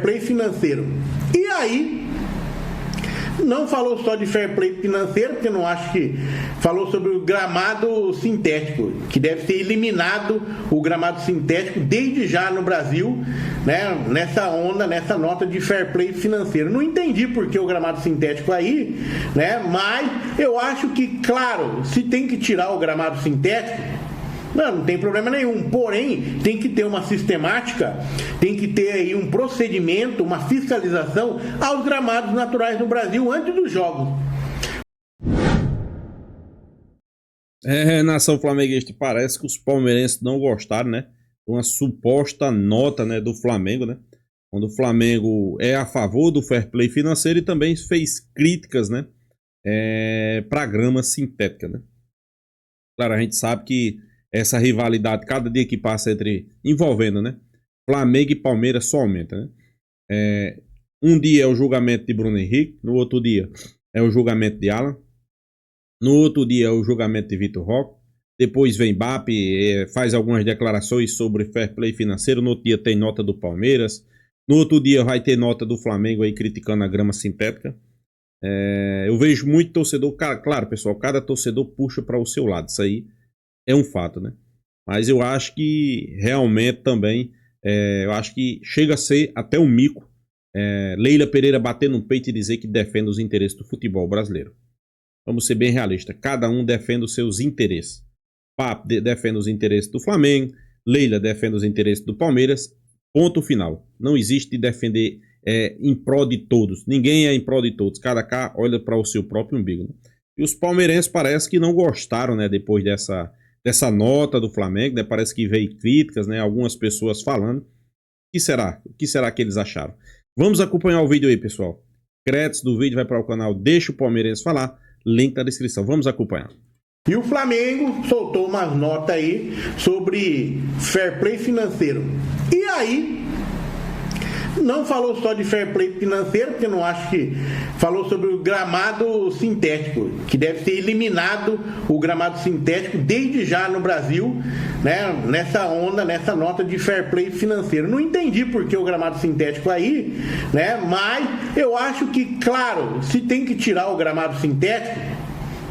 play financeiro. E aí, não falou só de fair play financeiro, porque eu não acho que falou sobre o gramado sintético, que deve ser eliminado o gramado sintético desde já no Brasil, né, nessa onda, nessa nota de fair play financeiro. Não entendi por que o gramado sintético aí, né, mas eu acho que, claro, se tem que tirar o gramado sintético, não tem problema nenhum, porém tem que ter uma sistemática, tem que ter aí um procedimento, uma fiscalização aos gramados naturais no Brasil antes dos jogos. Nação flamenguista, parece que os palmeirenses não gostaram, né? Uma suposta nota, né, do Flamengo, né? Quando o Flamengo é a favor do fair play financeiro e também fez críticas, né, para a grama sintética, né? Claro, a gente sabe que essa rivalidade, cada dia que passa envolvendo, né, Flamengo e Palmeiras só aumenta, né? Um dia é o julgamento de Bruno Henrique, no outro dia é o julgamento de Alan, no outro dia é o julgamento de Vitor Roque, depois vem Mbappé, faz algumas declarações sobre fair play financeiro, no outro dia tem nota do Palmeiras, no outro dia vai ter nota do Flamengo aí criticando a grama sintética. Eu vejo muito torcedor, claro pessoal, cada torcedor puxa para o seu lado, isso aí é um fato, né? Mas eu acho que realmente também, eu acho que chega a ser até um mico Leila Pereira bater no peito e dizer que defende os interesses do futebol brasileiro. Vamos ser bem realistas, cada um defende os seus interesses. Papo defende os interesses do Flamengo, Leila defende os interesses do Palmeiras, ponto final. Não existe defender em prol de todos, ninguém é em prol de todos, cada cá olha para o seu próprio umbigo, né? E os palmeirenses parece que não gostaram, né, depois dessa nota do Flamengo, né? Parece que veio críticas, né? Algumas pessoas falando. O que será? O que será que eles acharam? Vamos acompanhar o vídeo aí, pessoal. Créditos do vídeo vai para o canal Deixa o Palmeirense Falar. Link na descrição. Vamos acompanhar. E o Flamengo soltou umas notas aí sobre fair play financeiro. E aí, não falou só de fair play financeiro, porque eu não acho que falou sobre o gramado sintético, que deve ser eliminado o gramado sintético desde já no Brasil, né, nessa onda, nessa nota de fair play financeiro. Não entendi por que o gramado sintético aí, né, mas eu acho que, claro, se tem que tirar o gramado sintético,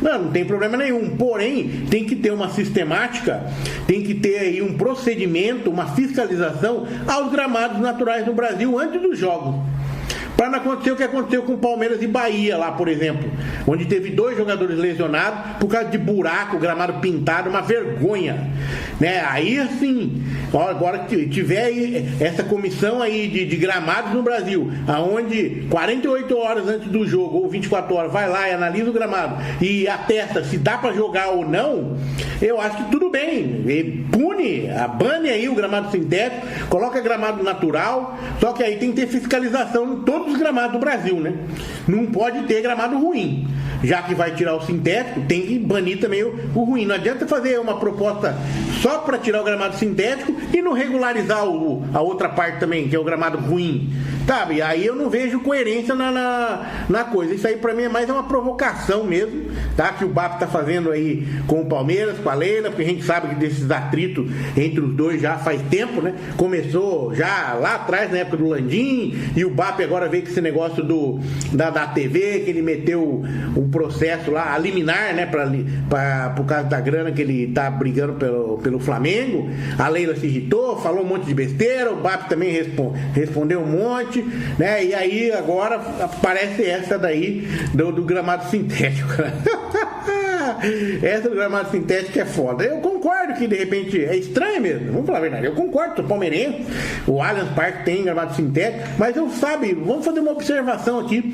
não tem problema nenhum, porém tem que ter uma sistemática, tem que ter aí um procedimento, uma fiscalização aos gramados naturais no Brasil antes dos jogos. Para não acontecer o que aconteceu com Palmeiras e Bahia lá, por exemplo, onde teve 2 jogadores lesionados por causa de buraco, gramado pintado, uma vergonha, né? Aí assim, agora que tiver aí essa comissão aí de gramados no Brasil, aonde 48 horas antes do jogo ou 24 horas vai lá e analisa o gramado e atesta se dá para jogar ou não, eu acho que tudo bem, e bane aí o gramado sintético, coloca gramado natural, só que aí tem que ter fiscalização em todos os gramados do Brasil, né? Não pode ter gramado ruim. Já que vai tirar o sintético, tem que banir também o ruim. Não adianta fazer uma proposta só para tirar o gramado sintético e não regularizar a outra parte também, que é o gramado ruim. Sabe? Aí eu não vejo coerência na coisa. Isso aí para mim é mais uma provocação mesmo, tá? Que o BAP tá fazendo aí com o Palmeiras, com a Leila, porque a gente sabe que desses atritos entre os dois já faz tempo, né? Começou já lá atrás, na época do Landim, e o BAP agora veio com esse negócio da TV, que ele meteu um processo lá, a liminar, né? Por causa da grana que ele tá brigando pelo Flamengo. A Leila se irritou, falou um monte de besteira, o BAP também respondeu um monte, né? E aí agora aparece essa daí do gramado sintético. Essa do gramado sintético é foda. Eu concordo que de repente é estranho mesmo, vamos falar a verdade. Eu concordo, sou palmeirense, o Allianz Parque tem gramado sintético, mas vamos fazer uma observação aqui.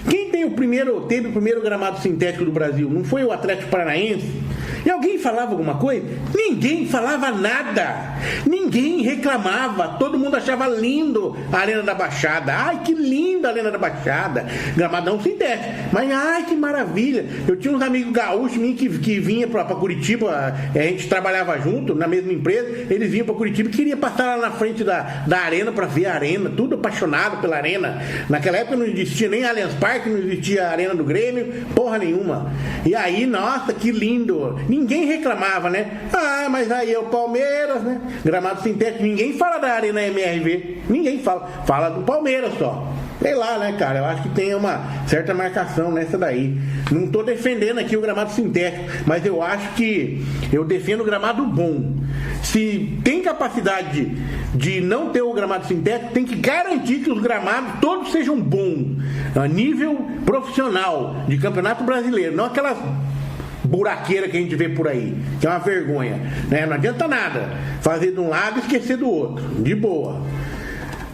Quem teve o primeiro gramado sintético do Brasil? Não foi o Atlético Paranaense? E alguém falava alguma coisa? Ninguém falava nada. Ninguém reclamava. Todo mundo achava lindo a Arena da Baixada. Ai, que linda a Arena da Baixada. Gramadão sintético. Mas, ai, que maravilha. Eu tinha uns amigos gaúchos que vinham para Curitiba. A gente trabalhava junto na mesma empresa. Eles vinham para Curitiba e queriam passar lá na frente da arena para ver a arena. Tudo apaixonado pela arena. Naquela época não existia nem Allianz Parque, não existia a Arena do Grêmio. Porra nenhuma. E aí, nossa, que lindo. ninguém reclamava, né? Ah, mas aí é o Palmeiras, né? Gramado sintético, ninguém fala da Arena MRV, ninguém fala do Palmeiras só. Sei lá, né, cara? Eu acho que tem uma certa marcação nessa daí. Não tô defendendo aqui o gramado sintético, mas eu acho que eu defendo o gramado bom. Se tem capacidade de não ter o gramado sintético, tem que garantir que os gramados todos sejam bons, a nível profissional, de Campeonato Brasileiro, não aquelas buraqueira que a gente vê por aí, que é uma vergonha, né? Não adianta nada fazer de um lado e esquecer do outro, de boa.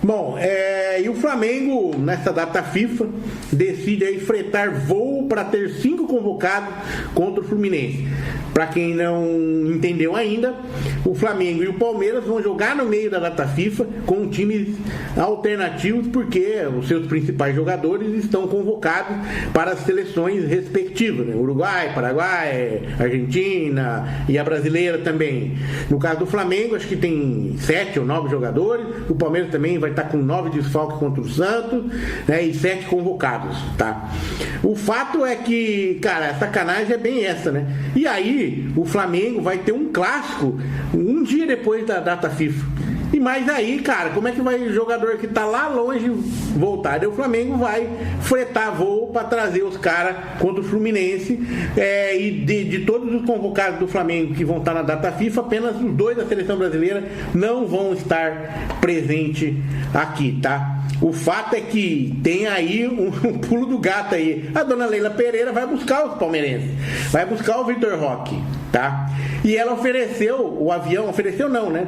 Bom, e o Flamengo, nessa data FIFA, decide aí fretar voo para ter 5 convocados contra o Fluminense. Para quem não entendeu ainda, o Flamengo e o Palmeiras vão jogar no meio da data FIFA com times alternativos, porque os seus principais jogadores estão convocados para as seleções respectivas, né? Uruguai, Paraguai, Argentina e a brasileira também. No caso do Flamengo, acho que tem 7 ou 9 jogadores. O Palmeiras também vai estar com 9 desfalques contra o Santos, né? E 7 convocados, tá? O fato é que, cara, a sacanagem é bem essa, né? E aí o Flamengo vai ter um clássico um dia depois da data FIFA. E mais aí, cara, como é que vai o jogador que tá lá longe voltar? E o Flamengo vai fretar voo para trazer os caras contra o Fluminense. E de todos os convocados do Flamengo que vão estar na data FIFA, apenas os 2 da seleção brasileira não vão estar presentes aqui, tá? O fato é que tem aí um pulo do gato aí. A dona Leila Pereira vai buscar os palmeirenses, vai buscar o Vitor Roque, tá? E ela ofereceu o avião, ofereceu não, né?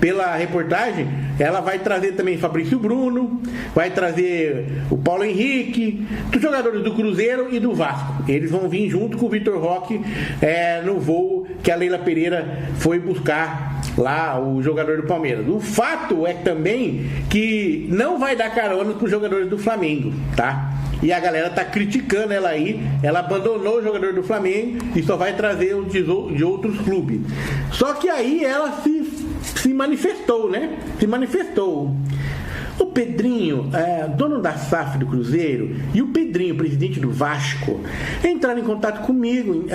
Pela reportagem, ela vai trazer também Fabrício Bruno, vai trazer o Paulo Henrique, dos jogadores do Cruzeiro e do Vasco. Eles vão vir junto com o Vitor Roque no voo que a Leila Pereira foi buscar lá, o jogador do Palmeiras. O fato é também que não vai dar carona para os jogadores do Flamengo, tá? E a galera tá criticando ela aí. Ela abandonou o jogador do Flamengo e só vai trazer os de outros clubes. Só que aí ela se manifestou, né? Se manifestou. O Pedrinho, dono da SAF do Cruzeiro, e o Pedrinho, presidente do Vasco, entraram em contato comigo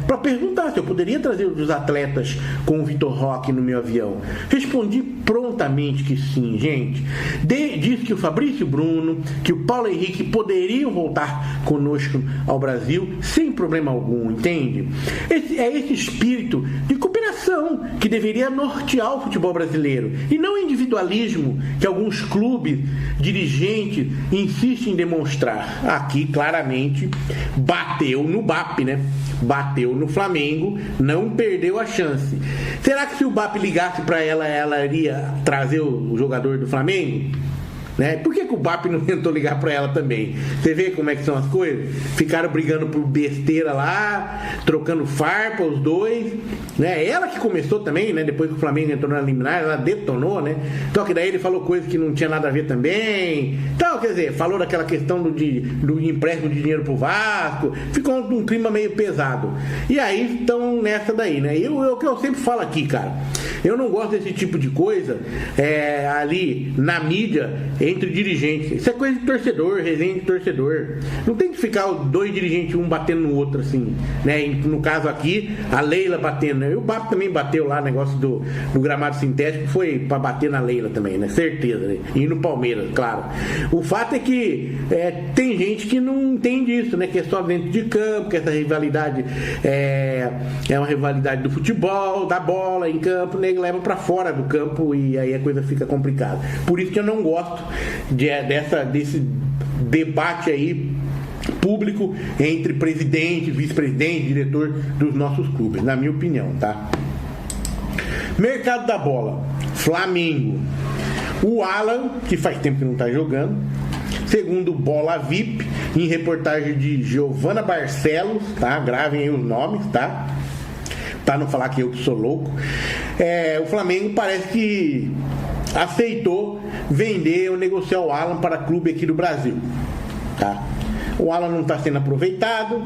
para perguntar se eu poderia trazer os atletas com o Vitor Roque no meu avião. Respondi prontamente que sim, gente. Disse que o Fabrício Bruno, que o Paulo Henrique poderiam voltar conosco ao Brasil sem problema algum, entende? Esse espírito de cooperação que deveria nortear o futebol brasileiro, e não individualismo que alguns clubes, dirigentes insistem em demonstrar. Aqui claramente bateu no BAP, né? Bateu no Flamengo, não perdeu a chance. Será que se o BAP ligasse para ela iria trazer o jogador do Flamengo? Né? Por que o BAP não tentou ligar pra ela também? Você vê como é que são as coisas? Ficaram brigando por besteira lá, trocando farpa os dois, né? Ela que começou também, né? Depois que o Flamengo entrou na liminar, ela detonou, né? Então que daí ele falou coisas que não tinha nada a ver também. Então, quer dizer, falou daquela questão do empréstimo de dinheiro pro Vasco. Ficou um clima meio pesado. E aí estão nessa daí, né? O que eu sempre falo aqui, cara, eu não gosto desse tipo de coisa ali na mídia, entre dirigentes. Isso é coisa de torcedor, resenha de torcedor. Não tem que ficar os 2 dirigentes um batendo no outro assim, né? E no caso aqui, a Leila batendo, né? E o BAP também bateu lá, negócio do gramado sintético, foi pra bater na Leila também, né? Certeza, né? E no Palmeiras, claro. O fato é que tem gente que não entende isso, né? Que é só dentro de campo, que essa rivalidade é uma rivalidade do futebol, da bola em campo, o nego leva pra fora do campo e aí a coisa fica complicada. Por isso que eu não gosto desse debate aí público entre presidente, vice-presidente, diretor dos nossos clubes, na minha opinião, tá? Mercado da bola, Flamengo. O Alan, que faz tempo que não tá jogando, segundo Bola VIP, em reportagem de Giovana Barcelos, tá? Gravem aí os nomes, tá? Pra não falar que eu que sou louco. O Flamengo parece que aceitou vender ou negociar o Alan para clube aqui do Brasil, tá? O Alan não está sendo aproveitado,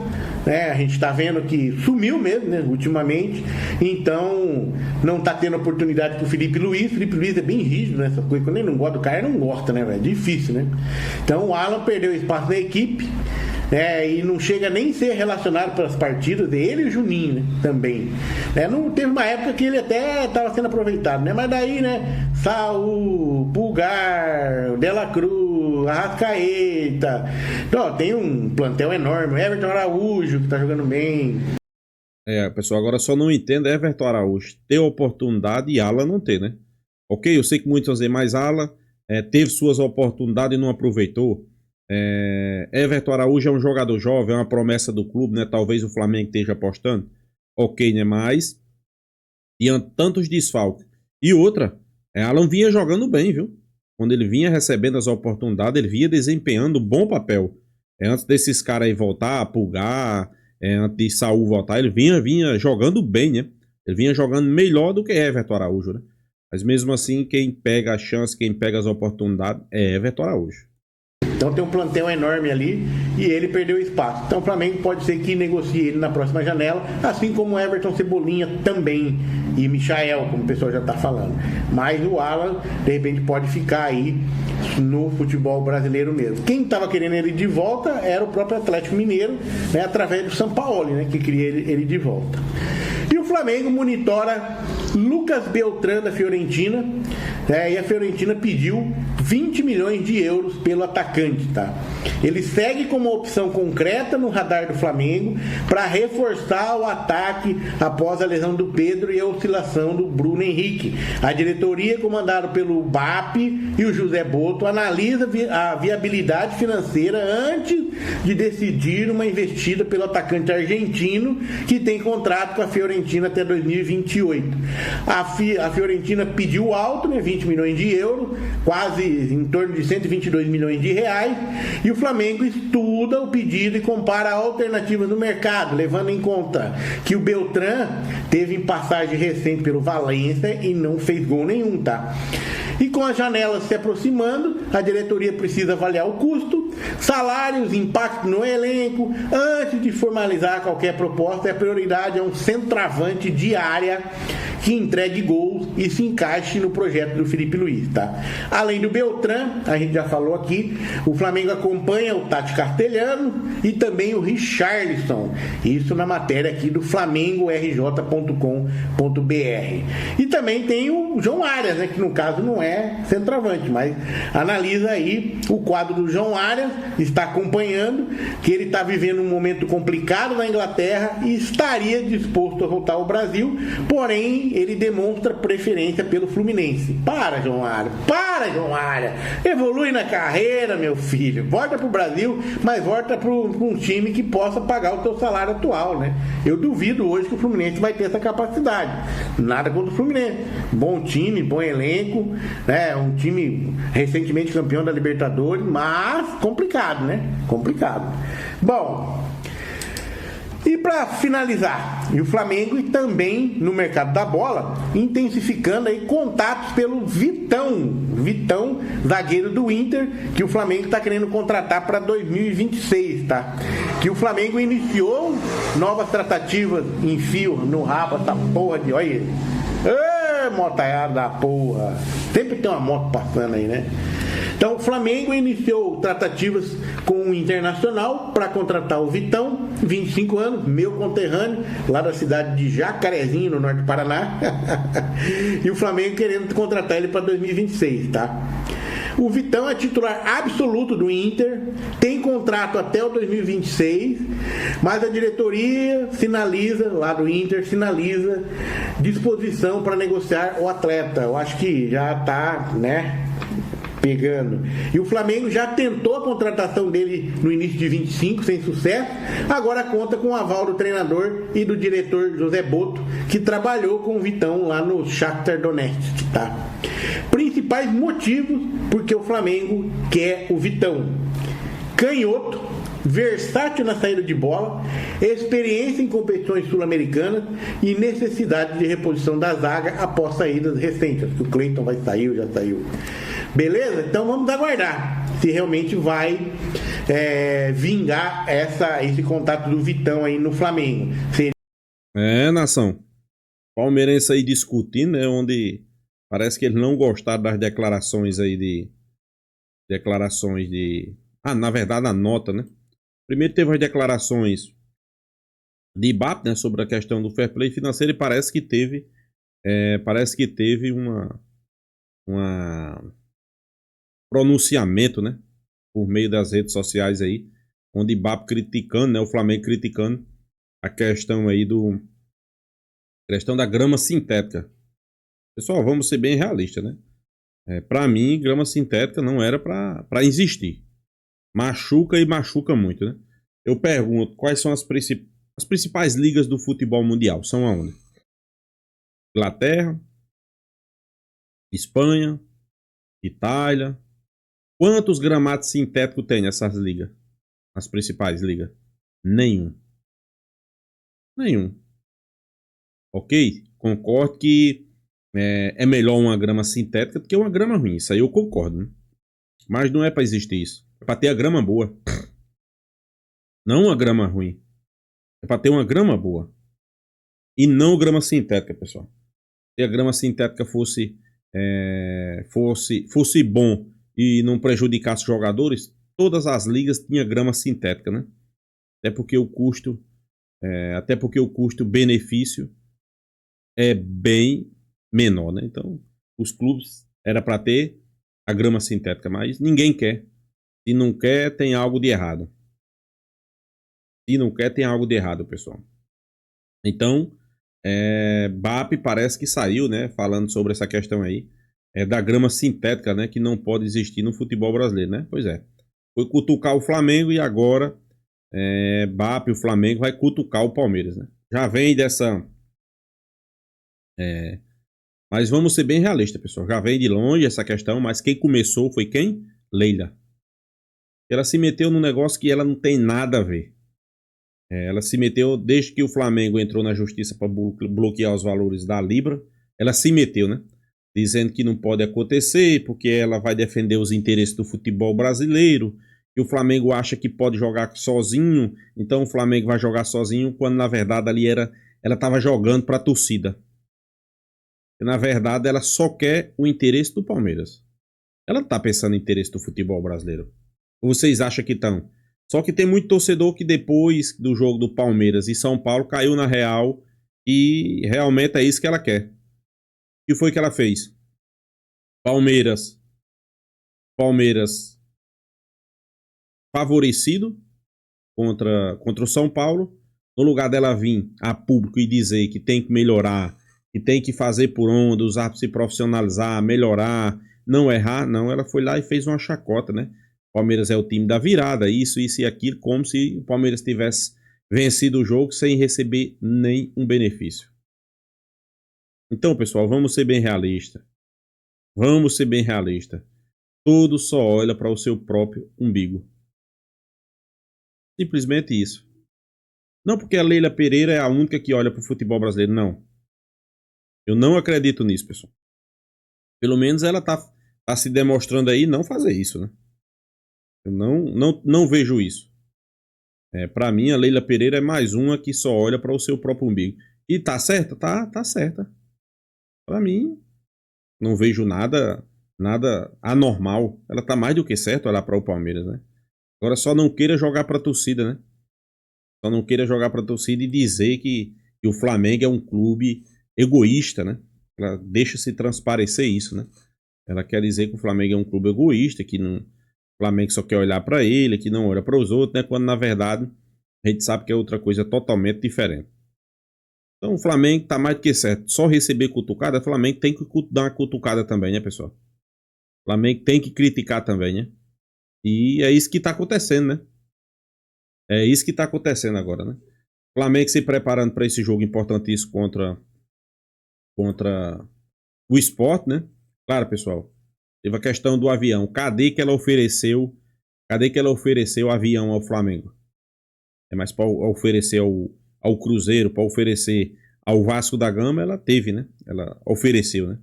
né? A gente está vendo que sumiu mesmo, né? Ultimamente, então não está tendo oportunidade para o Felipe Luiz. Felipe Luiz é bem rígido nessa coisa, quando ele não gosta do cara, ele não gosta, né? É difícil, né? Então o Alan perdeu espaço na equipe, né? E não chega nem a ser relacionado para as partidas, ele e o Juninho, né? Também. Não teve uma época que ele até estava sendo aproveitado, né? Mas daí, né? Saul, Pulgar, Dela Cruz, Arrascaeta. Então, tem um plantel enorme. Everton Araújo, que está jogando bem. Pessoal, agora só não entendo Everton Araújo ter oportunidade e Alan não ter, né? Ok, eu sei que muitos vão dizer, mas Alan teve suas oportunidades e não aproveitou. Everton Araújo é um jogador jovem, é uma promessa do clube, né? Talvez o Flamengo esteja apostando. Ok, né? Mas diante tantos desfalques. E outra, Alan vinha jogando bem, viu? Quando ele vinha recebendo as oportunidades, ele vinha desempenhando um bom papel. Antes desses caras aí voltar, Pulgar, antes de Saul voltar, ele vinha jogando bem, né? Ele vinha jogando melhor do que Everton Araújo, né? Mas mesmo assim, quem pega a chance, quem pega as oportunidades é Everton Araújo. Então tem um plantel enorme ali e ele perdeu espaço. Então o Flamengo pode ser que negocie ele na próxima janela, assim como Everton Cebolinha também e Michael, como o pessoal já está falando. Mas o Alan, de repente, pode ficar aí no futebol brasileiro mesmo. Quem estava querendo ele de volta era o próprio Atlético Mineiro, né, através do Sampaoli, né, que queria ele de volta. E o Flamengo monitora Lucas Beltrán da Fiorentina, e a Fiorentina pediu 20 milhões de euros pelo atacante, tá? Ele segue como uma opção concreta no radar do Flamengo para reforçar o ataque após a lesão do Pedro e a oscilação do Bruno Henrique. A diretoria, comandada pelo BAP e o José Boto, analisa a viabilidade financeira antes de decidir uma investida pelo atacante argentino que tem contrato com a Fiorentina até 2028. A Fiorentina pediu alto, né, 20 milhões de euros, quase em torno de 122 milhões de reais, e o Flamengo estuda o pedido e compara alternativas no mercado, levando em conta que o Beltrán teve em passagem recente pelo Valência e não fez gol nenhum, tá? E com as janelas se aproximando, a diretoria precisa avaliar o custo, salários, impacto no elenco. Antes de formalizar qualquer proposta, a prioridade é um centroavante de área que entregue gols e se encaixe no projeto do Felipe Luiz, tá? Além do Beltrán, a gente já falou aqui, o Flamengo acompanha o Tati Castelhano e também o Richarlison. Isso na matéria aqui do FlamengoRJ.com.br. E também tem o João Arias, né, que no caso não é centroavante, mas analisa aí o quadro do João Arias, está acompanhando que ele está vivendo um momento complicado na Inglaterra e estaria disposto a voltar ao Brasil, porém ele demonstra preferência pelo Fluminense. Para, João Arias, evolui na carreira, meu filho, volta pro Brasil, mas volta para um time que possa pagar o seu salário atual, né? Eu duvido hoje que o Fluminense vai ter essa capacidade. Nada contra o Fluminense, bom time, bom elenco, né? Um time recentemente campeão da Libertadores, mas complicado, né? Complicado. Bom, e para finalizar, e o Flamengo também no mercado da bola, intensificando aí contatos pelo Vitão, zagueiro do Inter, que o Flamengo está querendo contratar para 2026, tá? Que o Flamengo iniciou novas tratativas, enfio no rabo essa porra de, olha ele. Ê, motaiada da porra, sempre tem uma moto passando aí, né? Então o Flamengo iniciou tratativas com o Internacional para contratar o Vitão, 25 anos, meu conterrâneo, lá da cidade de Jacarezinho, no norte do Paraná. E o Flamengo querendo contratar ele para 2026, tá? O Vitão é titular absoluto do Inter, tem contrato até o 2026, mas a diretoria sinaliza, lá do Inter, sinaliza disposição para negociar o atleta. Eu acho que já está, né, pegando. E o Flamengo já tentou a contratação dele no início de 25, sem sucesso. Agora conta com o aval do treinador e do diretor José Boto, que trabalhou com o Vitão lá no Shakhtar Donetsk, tá? Principais motivos porque o Flamengo quer o Vitão: canhoto, versátil na saída de bola, experiência em competições sul-americanas e necessidade de reposição da zaga após saídas recentes. O Cleiton vai sair, já saiu. Beleza? Então vamos aguardar se realmente vai vingar esse contato do Vitão aí no Flamengo. Nação. Palmeirense aí discutindo, né? Onde parece que eles não gostaram das declarações aí na verdade, a nota, né? Primeiro teve as declarações de Ibap, né, sobre a questão do fair play financeiro, e parece que teve uma pronunciamento, né, por meio das redes sociais aí, onde Ibap criticando, né, o Flamengo criticando a questão aí questão da grama sintética. Pessoal, vamos ser bem realistas, né? Para mim, grama sintética não era para existir. Machuca e machuca muito, né? Eu pergunto, quais são as principais ligas do futebol mundial? São aonde? Inglaterra, Espanha, Itália. Quantos gramados sintéticos tem nessas ligas? As principais ligas? Nenhum. Nenhum. Ok? Concordo que é melhor uma grama sintética do que uma grama ruim. Isso aí eu concordo, né? Mas não é para existir isso. É para ter a grama boa. Não uma grama ruim. É para ter uma grama boa. E não grama sintética, pessoal. Se a grama sintética fosse bom e não prejudicasse os jogadores, todas as ligas tinham grama sintética, né? Até porque o custo-benefício é bem menor, né? Então, os clubes era para ter a grama sintética, mas ninguém quer. Se não quer, tem algo de errado. Se não quer, tem algo de errado, pessoal. Então, BAP parece que saiu, né, falando sobre essa questão aí, da grama sintética, né, que não pode existir no futebol brasileiro, né? Pois é. Foi cutucar o Flamengo e agora BAP, o Flamengo, vai cutucar o Palmeiras, né? Já vem dessa... Mas vamos ser bem realistas, pessoal. Já vem de longe essa questão, mas quem começou foi quem? Leila. Ela se meteu num negócio que ela não tem nada a ver. Ela se meteu, desde que o Flamengo entrou na justiça para bloquear os valores da Libra, ela se meteu, né? Dizendo que não pode acontecer, porque ela vai defender os interesses do futebol brasileiro, que o Flamengo acha que pode jogar sozinho, então o Flamengo vai jogar sozinho, quando na verdade ali ela estava jogando para a torcida. Na verdade, ela só quer o interesse do Palmeiras. Ela não está pensando no interesse do futebol brasileiro. Ou vocês acham que estão? Só que tem muito torcedor que depois do jogo do Palmeiras e São Paulo caiu na real e realmente é isso que ela quer. O que foi que ela fez? Palmeiras favorecido contra o São Paulo. No lugar dela vir a público e dizer que tem que melhorar, que tem que fazer por onde, os árbitros se profissionalizar, melhorar, não errar, não, ela foi lá e fez uma chacota, né? O Palmeiras é o time da virada, isso e aquilo, como se o Palmeiras tivesse vencido o jogo sem receber nem um benefício. Então, pessoal, vamos ser bem realistas. Vamos ser bem realistas. Todo só olha para o seu próprio umbigo. Simplesmente isso. Não porque a Leila Pereira é a única que olha para o futebol brasileiro, não. Eu não acredito nisso, pessoal. Pelo menos ela tá se demonstrando aí não fazer isso, né? Eu não vejo isso. Para mim, a Leila Pereira é mais uma que só olha para o seu próprio umbigo. E tá certa? Tá certa. Para mim, não vejo nada anormal. Ela tá mais do que certa olhar para o Palmeiras, né? Agora só não queira jogar para a torcida, né? Só não queira jogar para a torcida e dizer que o Flamengo é um clube egoísta, né? Ela deixa se transparecer isso, né? Ela quer dizer que o Flamengo é um clube egoísta, que não, o Flamengo só quer olhar para ele, que não olha para os outros, né? Quando na verdade a gente sabe que é outra coisa totalmente diferente. Então o Flamengo tá mais do que certo. Só receber cutucada, o Flamengo tem que dar uma cutucada também, né, pessoal? O Flamengo tem que criticar também, né? E é isso que tá acontecendo, né? É isso que tá acontecendo agora, né? O Flamengo se preparando para esse jogo importantíssimo contra o Sport, né? Claro, pessoal. Teve a questão do avião. Cadê que ela ofereceu o avião ao Flamengo? Mas para oferecer ao Cruzeiro, para oferecer ao Vasco da Gama, ela teve, né? Ela ofereceu, né?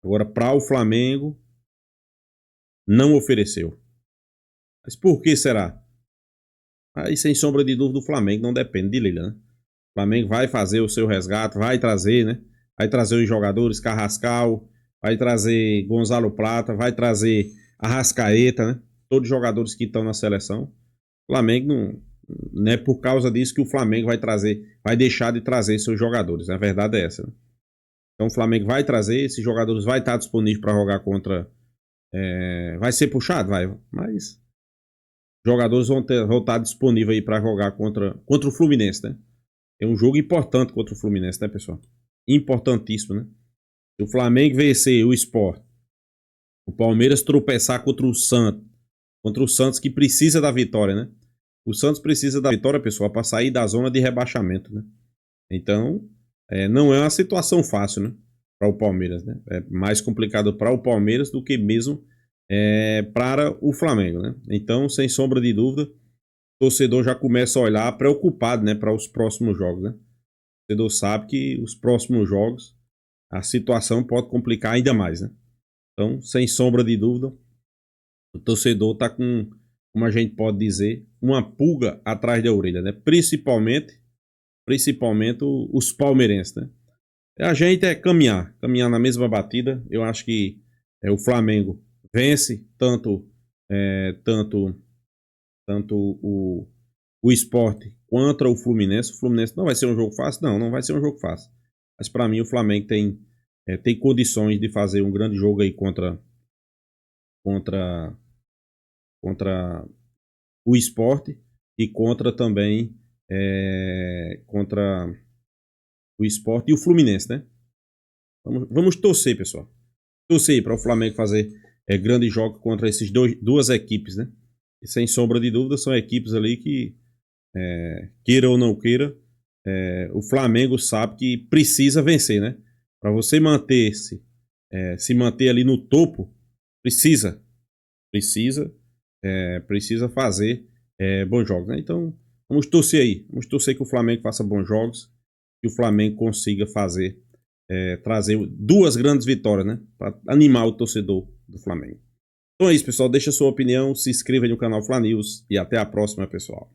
Agora, para o Flamengo, não ofereceu. Mas por que será? Aí, sem sombra de dúvida, o Flamengo não depende de Lila, né? O Flamengo vai fazer o seu resgate, vai trazer, né? Vai trazer os jogadores, Carrascal, vai trazer Gonzalo Plata, vai trazer Arrascaeta, né? Todos os jogadores que estão na seleção. O Flamengo não é por causa disso que o Flamengo vai deixar de trazer seus jogadores. A verdade é essa. Né? Então o Flamengo vai trazer, esses jogadores vai estar disponível para jogar contra. Vai ser puxado? Vai, mas jogadores vão estar disponíveis aí para jogar contra o Fluminense, né? É um jogo importante contra o Fluminense, né, pessoal? Importantíssimo, né? Se o Flamengo vencer o Sport, o Palmeiras tropeçar contra o Santos que precisa da vitória, né? O Santos precisa da vitória, pessoal, para sair da zona de rebaixamento, né? Então, não é uma situação fácil, né? Para o Palmeiras, né? É mais complicado para o Palmeiras do que mesmo para o Flamengo, né? Então, sem sombra de dúvida, o torcedor já começa a olhar preocupado, né? Para os próximos jogos, né? O torcedor sabe que os próximos jogos a situação pode complicar ainda mais, né? Então, sem sombra de dúvida, o torcedor está com, como a gente pode dizer, uma pulga atrás da orelha, né? Principalmente os palmeirenses, né? A gente caminhar na mesma batida. Eu acho que o Flamengo vence tanto o Sport contra o Fluminense. O Fluminense não vai ser um jogo fácil? Não vai ser um jogo fácil. Mas para mim o Flamengo tem condições de fazer um grande jogo aí contra o Sport e contra também contra o Sport e o Fluminense, né? Vamos torcer, pessoal. Torcer para o Flamengo fazer grande jogo contra esses duas equipes, né? E sem sombra de dúvida são equipes ali que, queira ou não queira, o Flamengo sabe que precisa vencer, né? Para você se manter ali no topo, precisa fazer bons jogos, né? Então, vamos torcer aí. Vamos torcer que o Flamengo faça bons jogos, que o Flamengo consiga trazer duas grandes vitórias, né? Para animar o torcedor do Flamengo. Então é isso, pessoal. Deixa a sua opinião, se inscreva no canal Fla News e até a próxima, pessoal.